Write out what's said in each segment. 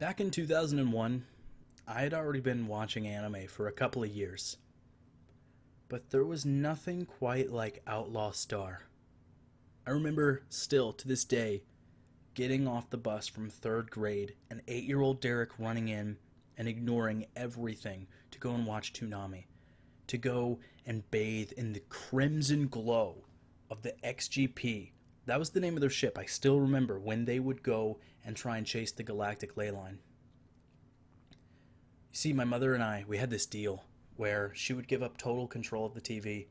Back in 2001, I had already been watching anime for a couple of years, but there was nothing quite like Outlaw Star. I remember still to this day getting off the bus from third grade and 8-year-old Derek running in and ignoring everything to go and watch Toonami, to go and bathe in the crimson glow of the XGP. That was the name of their ship. I still remember when they would go and try and chase the galactic ley line. You see, my mother and I, we had this deal where she would give up total control of the TV.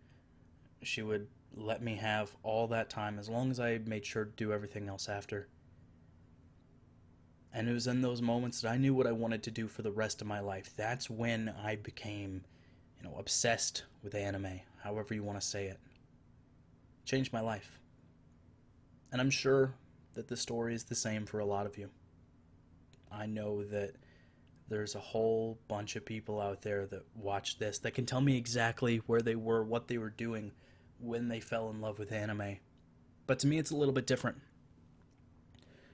She would let me have all that time as long as I made sure to do everything else after. And it was in those moments that I knew what I wanted to do for the rest of my life. That's when I became, obsessed with anime, however you want to say it. Changed my life. And I'm sure that the story is the same for a lot of you. I know that there's a whole bunch of people out there that watch this that can tell me exactly where they were, what they were doing when they fell in love with anime. But to me, it's a little bit different.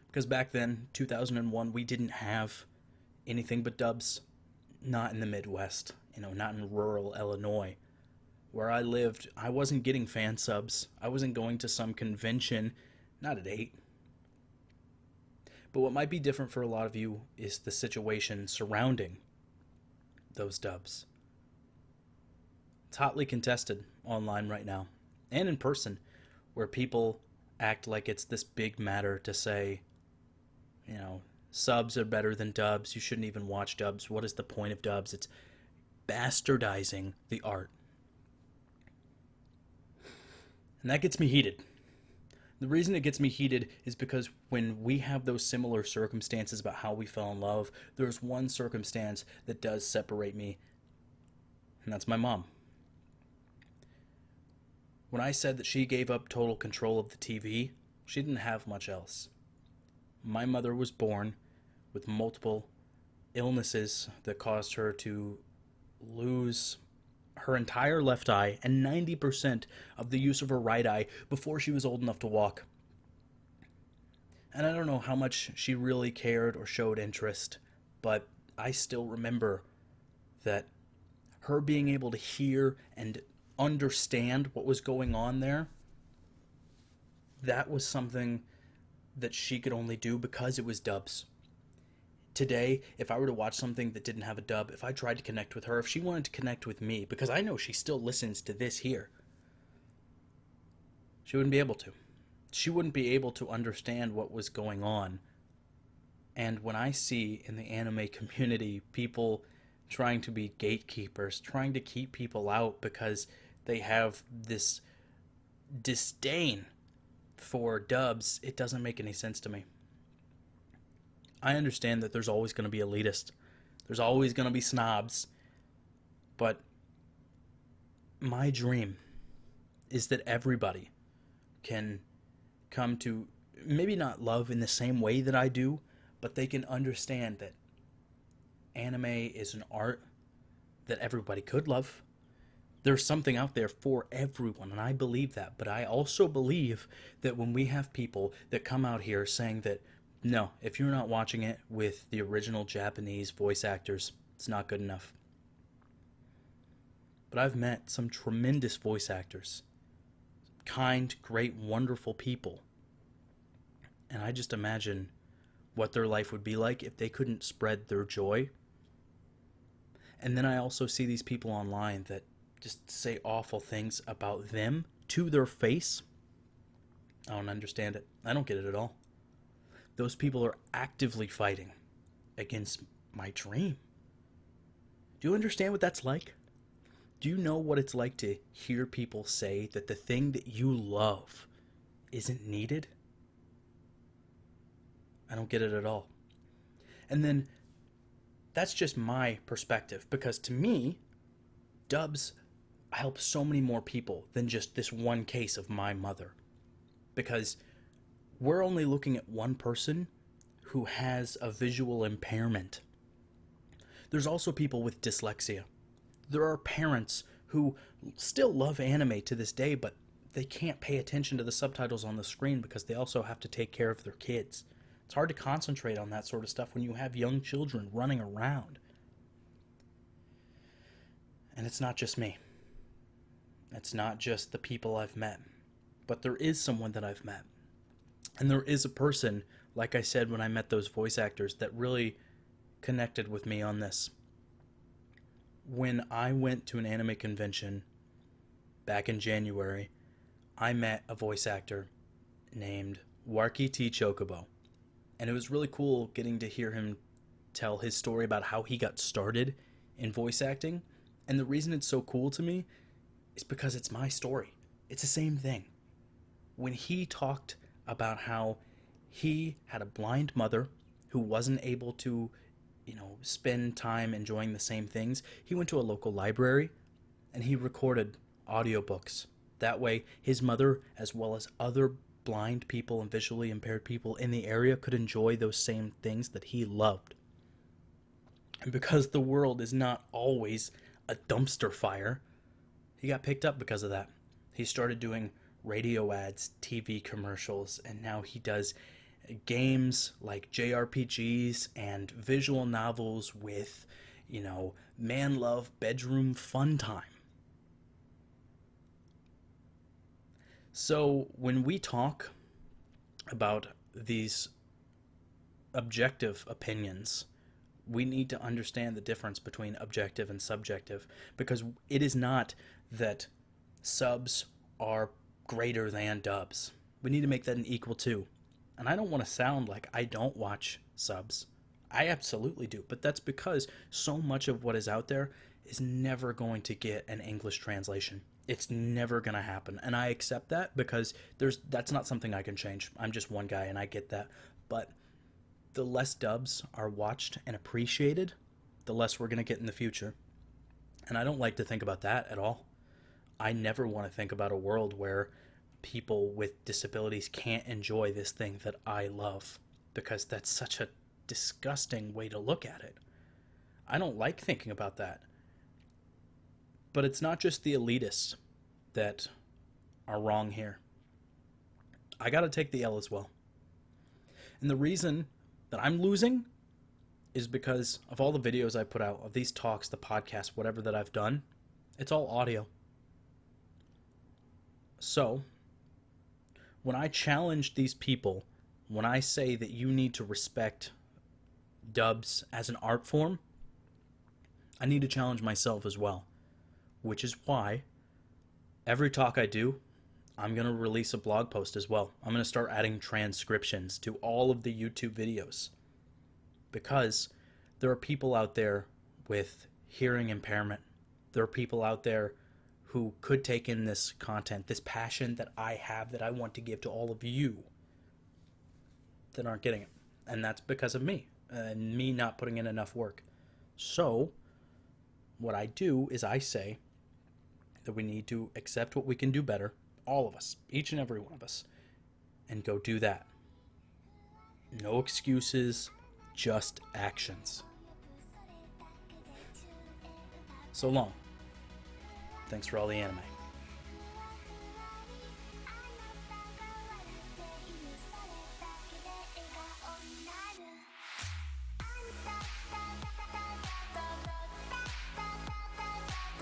Because back then, 2001, we didn't have anything but dubs. Not in the Midwest, not in rural Illinois. Where I lived, I wasn't getting fan subs. I wasn't going to some convention, not at 8. But what might be different for a lot of you is the situation surrounding those dubs. It's hotly contested online right now, and in person, where people act like it's this big matter to say, subs are better than dubs, you shouldn't even watch dubs, what is the point of dubs? It's bastardizing the art. And that gets me heated. The reason it gets me heated is because when we have those similar circumstances about how we fell in love, there's one circumstance that does separate me, and that's my mom. When I said that she gave up total control of the TV, she didn't have much else. My mother was born with multiple illnesses that caused her to lose her entire left eye and 90% of the use of her right eye before she was old enough to walk. And I don't know how much she really cared or showed interest, but I still remember that her being able to hear and understand what was going on there, that was something that she could only do because it was dubs. Today, if I were to watch something that didn't have a dub, if I tried to connect with her, if she wanted to connect with me, because I know she still listens to this here, she wouldn't be able to. She wouldn't be able to understand what was going on. And when I see in the anime community people trying to be gatekeepers, trying to keep people out because they have this disdain for dubs, it doesn't make any sense to me. I understand that there's always going to be elitists. There's always going to be snobs. But my dream is that everybody can come to maybe not love in the same way that I do, but they can understand that anime is an art that everybody could love. There's something out there for everyone, and I believe that. But I also believe that when we have people that come out here saying that, no, if you're not watching it with the original Japanese voice actors, it's not good enough. But I've met some tremendous voice actors. Kind, great, wonderful people. And I just imagine what their life would be like if they couldn't spread their joy. And then I also see these people online that just say awful things about them to their face. I don't understand it. I don't get it at all. Those people are actively fighting against my dream. Do you understand what that's like? Do you know what it's like to hear people say that the thing that you love isn't needed? I don't get it at all. And then that's just my perspective, because to me, dubs help so many more people than just this one case of my mother. Because we're only looking at one person who has a visual impairment. There's also people with dyslexia. There are parents who still love anime to this day, but they can't pay attention to the subtitles on the screen because they also have to take care of their kids. It's hard to concentrate on that sort of stuff when you have young children running around. And it's not just me. It's not just the people I've met. But there is someone that I've met. And there is a person, like I said when I met those voice actors, that really connected with me on this. When I went to an anime convention back in January, I met a voice actor named Warki T. Chocobo. And it was really cool getting to hear him tell his story about how he got started in voice acting. And the reason it's so cool to me is because it's my story. It's the same thing. When he talked about how he had a blind mother who wasn't able to, spend time enjoying the same things, he went to a local library and he recorded audiobooks. That way, his mother, as well as other blind people and visually impaired people in the area, could enjoy those same things that he loved. And because the world is not always a dumpster fire, he got picked up because of that. He started doing radio ads, TV commercials, and now he does games like JRPGs and visual novels with, man love bedroom fun time. So when we talk about these objective opinions, we need to understand the difference between objective and subjective, because it is not that subs are greater than dubs. We need to make that an equal to. And I don't want to sound like I don't watch subs. I absolutely do, but that's because so much of what is out there is never going to get an English translation. It's never going to happen, and I accept that because that's not something I can change. I'm just one guy, and I get that. But the less dubs are watched and appreciated, the less we're going to get in the future. And I don't like to think about that at all. I never want to think about a world where people with disabilities can't enjoy this thing that I love, because that's such a disgusting way to look at it. I don't like thinking about that. But it's not just the elitists that are wrong here. I gotta take the L as well. And the reason that I'm losing is because of all the videos I put out, of these talks, the podcasts, whatever that I've done, it's all audio. So, when I challenge these people, when I say that you need to respect dubs as an art form, I need to challenge myself as well. Which is why every talk I do, I'm going to release a blog post as well. I'm going to start adding transcriptions to all of the YouTube videos. Because there are people out there with hearing impairment. There are people out there who could take in this content, this passion that I have, that I want to give to all of you, that aren't getting it. And that's because of me, and me not putting in enough work. So, what I do is I say that we need to accept what we can do better, all of us, each and every one of us, and go do that. No excuses, just actions. So long. Thanks for all the anime.